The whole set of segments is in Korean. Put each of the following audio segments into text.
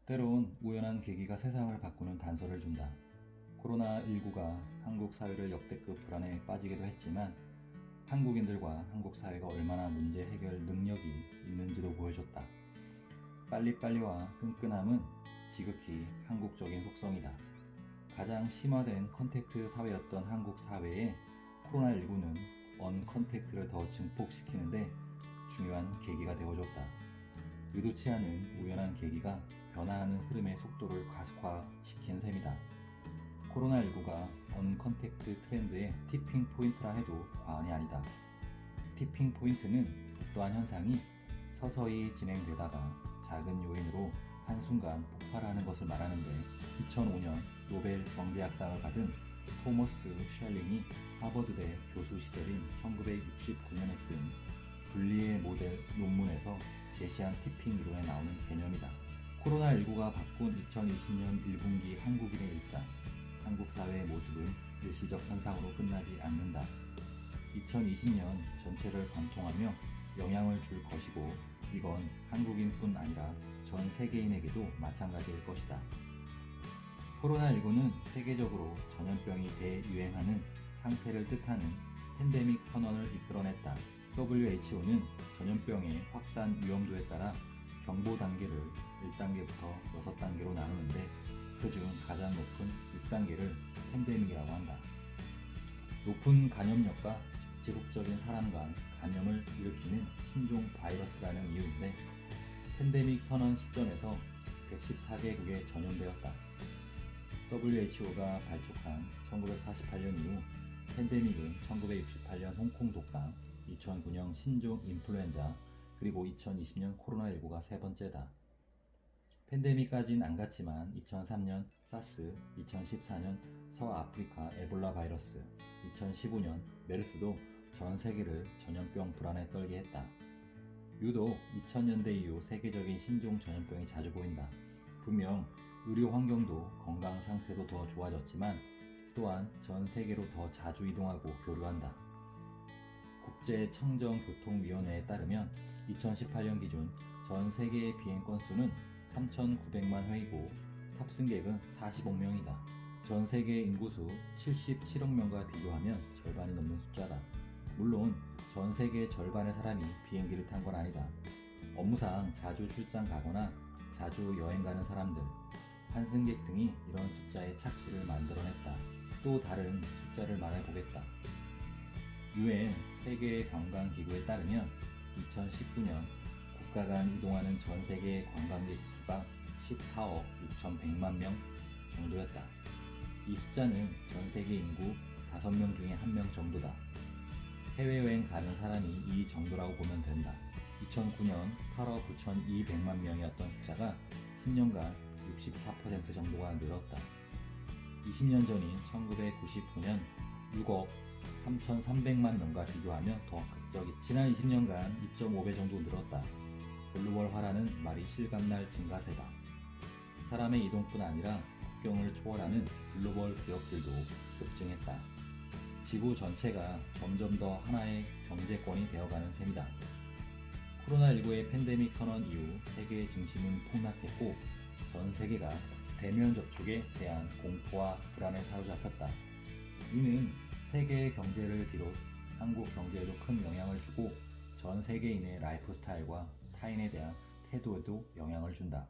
때론 우연한 계기가 세상을 바꾸는 단서를 준다. 코로나19가 한국 사회를 역대급 불안에 빠지기도 했지만 한국인들과 한국 사회가 얼마나 문제 해결 능력이 있는지도 보여줬다. 빨리빨리와 끈끈함은 지극히 한국적인 속성이다. 가장 심화된 컨택트 사회였던 한국 사회에 코로나19는 언컨택트를 더 증폭시키는데 중요한 계기가 되어줬다. 의도치 않은 우연한 계기가 변화하는 흐름의 속도를 가속화시킨 셈이다. 코로나19가 언컨택트 트렌드의 티핑 포인트라 해도 과언이 아니다. 티핑 포인트는 어떠한 현상이 서서히 진행되다가 작은 요인으로 한순간 폭발하는 것을 말하는데 2005년 노벨 경제학상을 받은 토머스 쉘링이 하버드대 교수 시절인 1969년에 쓴 분리의 모델 논문에서 제시한 티핑 이론에 나오는 개념이다. 코로나19가 바꾼 2020년 1분기 한국인의 일상, 한국 사회의 모습은 일시적 현상으로 끝나지 않는다. 2020년 전체를 관통하며 영향을 줄 것이고 이건 한국인뿐 아니라 전 세계인에게도 마찬가지일 것이다. 코로나19는 세계적으로 전염병이 대유행하는 상태를 뜻하는 팬데믹 선언을 이끌어냈다. WHO는 전염병의 확산 위험도에 따라 경보 단계를 1단계부터 6단계로 나누는데 그중 가장 높은 6단계를 팬데믹이라고 한다. 높은 감염력과 지속적인 사람 간 감염을 일으키는 신종 바이러스라는 이유인데 팬데믹 선언 시점에서 114개국에 전염되었다. WHO가 발족한 1948년 이후 팬데믹은 1968년 홍콩 독감, 2009년 신종 인플루엔자, 그리고 2020년 코로나19가 세 번째다. 팬데믹까진 안 갔지만 2003년 사스, 2014년 서아프리카 에볼라 바이러스, 2015년 메르스도 전 세계를 전염병 불안에 떨게 했다. 유독 2000년대 이후 세계적인 신종 전염병이 자주 보인다. 분명 의료 환경도 건강 상태도 더 좋아졌지만 또한 전 세계로 더 자주 이동하고 교류한다. 국제청정교통위원회에 따르면 2018년 기준 전 세계의 비행 건수는 3,900만 회이고 탑승객은 40억 명이다. 전 세계 인구수 77억 명과 비교하면 절반이 넘는 숫자다. 물론 전 세계 절반의 사람이 비행기를 탄 건 아니다. 업무상 자주 출장 가거나 자주 여행 가는 사람들, 환승객 등이 이런 숫자의 착시를 만들어냈다. 또 다른 숫자를 말해보겠다. 유엔 세계관광기구에 따르면 2019년 국가 간 이동하는 전 세계 관광객 수가 14억 6,100만 명 정도였다. 이 숫자는 전 세계 인구 5명 중에 1명 정도다. 해외여행 가는 사람이 이 정도라고 보면 된다. 2009년 8억 9,200만 명이었던 숫자가 10년간 64% 정도가 늘었다. 20년 전인 1999년 6억 3,300만 명과 비교하면 더 극적이 지난 20년간 2.5배 정도 늘었다. 글로벌화라는 말이 실감날 증가세다. 사람의 이동뿐 아니라 국경을 초월하는 글로벌 기업들도 급증했다. 지구 전체가 점점 더 하나의 경제권이 되어가는 셈이다. 코로나19의 팬데믹 선언 이후 세계의 증시는 폭락했고 전 세계가 대면 접촉에 대한 공포와 불안에 사로잡혔다. 이는 세계의 경제를 비롯 한국 경제에도 큰 영향을 주고 전 세계인의 라이프 스타일과 타인에 대한 태도에도 영향을 준다.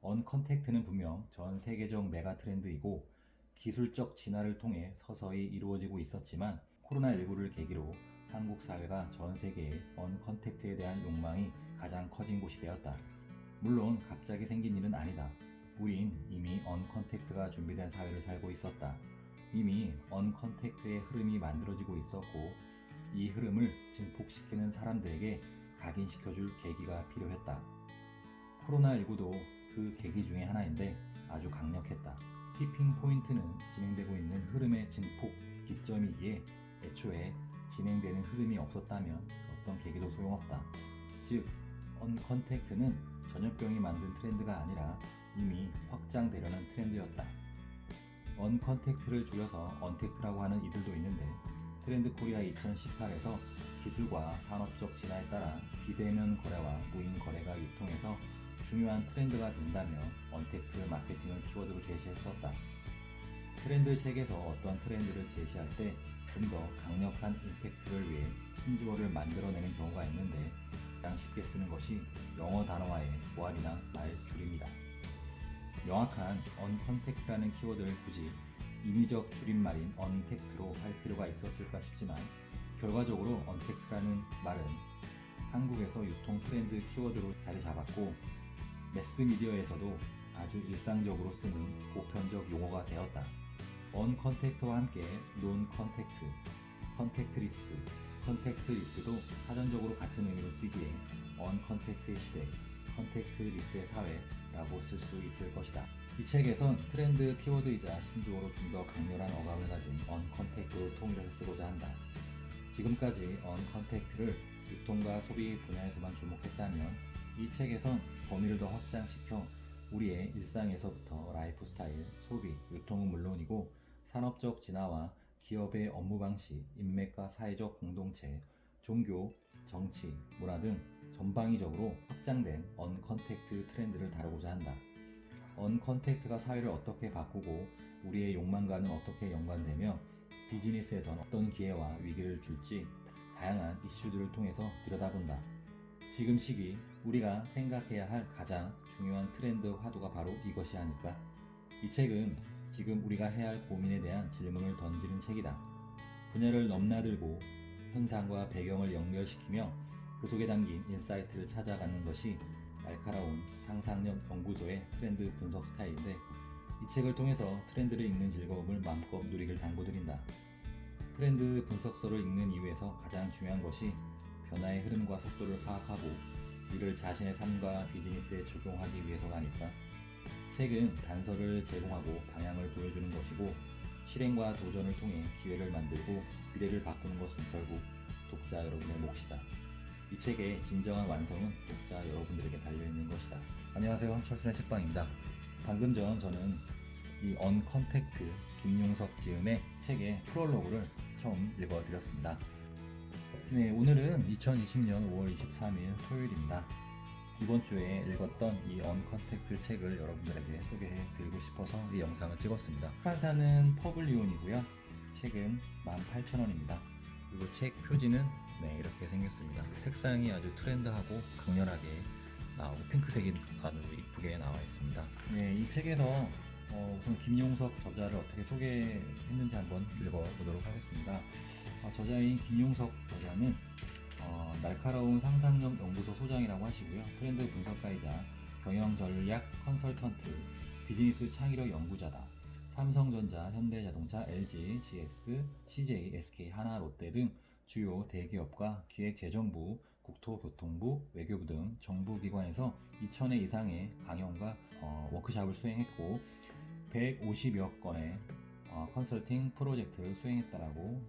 언컨택트는 분명 전 세계적 메가 트렌드이고 기술적 진화를 통해 서서히 이루어지고 있었지만 코로나19를 계기로 한국 사회가 전 세계의 언컨택트에 대한 욕망이 가장 커진 곳이 되었다. 물론 갑자기 생긴 일은 아니다. 우린 이미 언컨택트가 준비된 사회를 살고 있었다. 이미 언컨택트의 흐름이 만들어지고 있었고 이 흐름을 증폭시키는 사람들에게 각인시켜줄 계기가 필요했다. 코로나19도 그 계기 중에 하나인데 아주 강력했다. 티핑 포인트는 진행되고 있는 흐름의 증폭 기점이기에 애초에 진행되는 흐름이 없었다면 어떤 계기도 소용없다. 즉, 언컨택트는 전염병이 만든 트렌드가 아니라 이미 확장되려는 트렌드였다. 언컨택트를 줄여서 언택트라고 하는 이들도 있는데 트렌드 코리아 2018에서 기술과 산업적 진화에 따라 비대면 거래와 무인 거래가 유통해서 중요한 트렌드가 된다며 언택트 마케팅을 키워드로 제시했었다. 트렌드 책에서 어떤 트렌드를 제시할 때 좀 더 강력한 임팩트를 위해 신조어를 만들어내는 경우가 있는데, 가장 쉽게 쓰는 것이 영어 단어와의 보안이나 말줄임이다. 명확한 언컨택트라는 키워드를 굳이 인위적 줄임말인 언택트로 할 필요가 있었을까 싶지만, 결과적으로 언택트라는 말은 한국에서 유통 트렌드 키워드로 자리 잡았고, 매스미디어에서도 아주 일상적으로 쓰는 보편적 용어가 되었다. 언컨택트와 함께 논컨택트, 컨택트리스, 컨택트리스도 사전적으로 같은 의미로 쓰기에 언컨택트의 시대, 컨택트리스의 사회라고 쓸 수 있을 것이다. 이 책에선 트렌드 키워드이자 신조어로 좀 더 강렬한 어감을 가진 언컨택트로 통일해서 쓰고자 한다. 지금까지 언컨택트를 유통과 소비 분야에서만 주목했다면, 이 책에선 범위를 더 확장시켜 우리의 일상에서부터 라이프 스타일, 소비, 유통은 물론이고 산업적 진화와 기업의 업무 방식, 인맥과 사회적 공동체, 종교, 정치, 문화 등 전방위적으로 확장된 언컨택트 트렌드를 다루고자 한다. 언컨택트가 사회를 어떻게 바꾸고 우리의 욕망과는 어떻게 연관되며 비즈니스에선 어떤 기회와 위기를 줄지 다양한 이슈들을 통해서 들여다본다. 지금 시기 우리가 생각해야 할 가장 중요한 트렌드 화두가 바로 이것이 아닐까? 이 책은 지금 우리가 해야 할 고민에 대한 질문을 던지는 책이다. 분야를 넘나들고 현상과 배경을 연결시키며 그 속에 담긴 인사이트를 찾아가는 것이 날카로운 상상력 연구소의 트렌드 분석 스타일인데, 이 책을 통해서 트렌드를 읽는 즐거움을 마음껏 누리길 당부드린다. 트렌드 분석서를 읽는 이유에서 가장 중요한 것이 변화의 흐름과 속도를 파악하고 이를 자신의 삶과 비즈니스에 적용하기 위해서가 아닐까? 책은 단서를 제공하고 방향을 보여주는 것이고, 실행과 도전을 통해 기회를 만들고 미래를 바꾸는 것은 결국 독자 여러분의 몫이다. 이 책의 진정한 완성은 독자 여러분들에게 달려있는 것이다. 안녕하세요, 철순의 책방입니다. 방금 전 저는 이 언컨택트 김용석 지음의 책의 프롤로그를 처음 읽어드렸습니다. 네, 오늘은 2020년 5월 23일 토요일입니다. 이번 주에 읽었던 이 언컨택트 책을 여러분들에게 소개해 드리고 싶어서 이 영상을 찍었습니다. 판사는 퍼블리온이고요. 책은 18,000원입니다. 그리고 책 표지는 이렇게 생겼습니다. 색상이 아주 트렌드하고 강렬하게 나오고 핑크색이 아주 이쁘게 나와 있습니다. 네, 이 책에서 우선 김용석 저자를 어떻게 소개했는지 한번 읽어보도록 하겠습니다. 저자인 김용석 저자는 날카로운 상상력 연구소 소장이라고 하시고요. 트렌드 분석가이자 경영전략 컨설턴트, 비즈니스 창의력 연구자다. 삼성전자, 현대자동차, LG, GS, CJ, SK, 하나, 롯데 등 주요 대기업과 기획재정부, 국토교통부, 외교부 등 정부기관에서 2,000회 이상의 강연과 워크숍을 수행했고 150여 건의 컨설팅 프로젝트를 수행했다라고.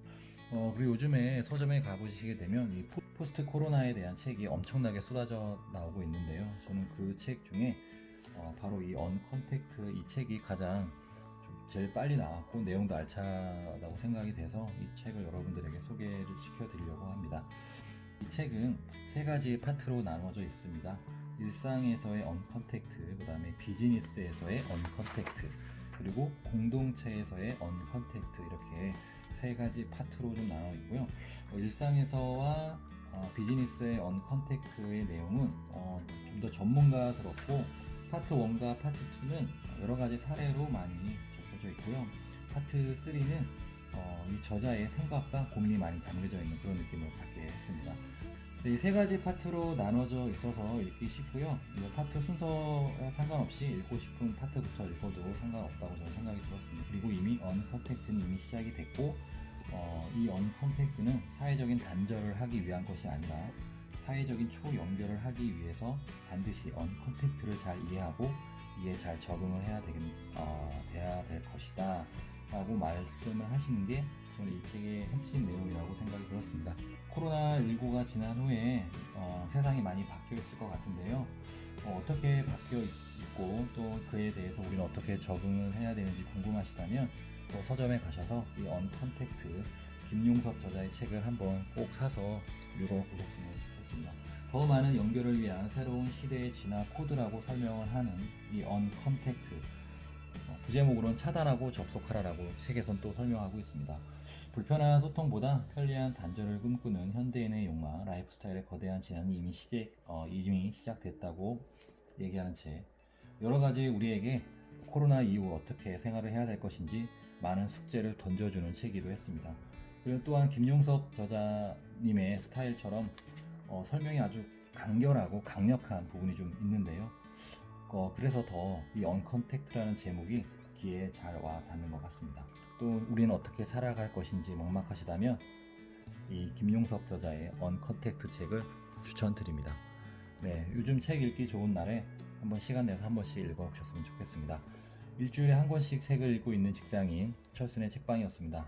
그리고 요즘에 서점에 가보시게 되면 이 포스트 코로나에 대한 책이 엄청나게 쏟아져 나오고 있는데요. 저는 그 책 중에 바로 이 언컨택트 이 책이 가장 제일 빨리 나왔고 내용도 알차다고 생각이 돼서 이 책을 여러분들에게 소개를 시켜드리려고 합니다. 이 책은 세 가지 파트로 나눠져 있습니다. 일상에서의 언컨택트, 그 다음에 비즈니스에서의 언컨택트, 그리고 공동체에서의 언컨택트, 이렇게 세 가지 파트로 좀 나눠 있고요. 일상에서와 비즈니스의 언컨택트의 내용은 좀 더 전문가스럽고, 파트 1과 파트 2는 여러 가지 사례로 많이 적혀져 있고요. 파트 3는 이 저자의 생각과 고민이 많이 담겨져 있는 그런 느낌을 받게 했습니다. 이 세 가지 파트로 나눠져 있어서 읽기 쉽고요. 파트 순서와 상관없이 읽고 싶은 파트부터 읽어도 상관없다고 저는 생각이 들었습니다. 그리고 이미 언컨택트는 이미 시작이 됐고, 이 언컨택트는 사회적인 단절을 하기 위한 것이 아니라 사회적인 초연결을 하기 위해서 반드시 언컨택트를 잘 이해하고 이에 잘 적응을 해야 될 것이다 라고 말씀을 하시는 게 저는 이 책의 핵심 내용이라고 생각이 들었습니다. 코로나19가 지난 후에 세상이 많이 바뀌어 있을 것 같은데요. 어떻게 바뀌어 있고 또 그에 대해서 우리는 어떻게 적응을 해야 되는지 궁금하시다면 또 서점에 가셔서 이 언컨택트 김용석 저자의 책을 한번 꼭 사서 읽어보셨으면 좋겠습니다. 더 많은 연결을 위한 새로운 시대의 진화 코드라고 설명을 하는 이 언컨택트, 부제목으로는 차단하고 접속하라라고 책에선 또 설명하고 있습니다. 불편한 소통보다 편리한 단절을 꿈꾸는 현대인의 욕망, 라이프 스타일의 거대한 진화는 이미 시작됐다고 얘기하는 책. 여러 가지 우리에게 코로나 이후 어떻게 생활을 해야 될 것인지 많은 숙제를 던져주는 책이기도 했습니다. 그리고 또한 김용석 저자님의 스타일처럼 설명이 아주 간결하고 강력한 부분이 좀 있는데요. 그래서 더 이 언컨택트라는 제목이 귀에 잘 와 닿는 것 같습니다. 또 우리는 어떻게 살아갈 것인지 막막하시다면 이 김용석 저자의 언컨택트 책을 추천드립니다. 네, 요즘 책 읽기 좋은 날에 한번 시간 내서 한 번씩 읽어보셨으면 좋겠습니다. 일주일에 한 권씩 책을 읽고 있는 직장인 철순의 책방이었습니다.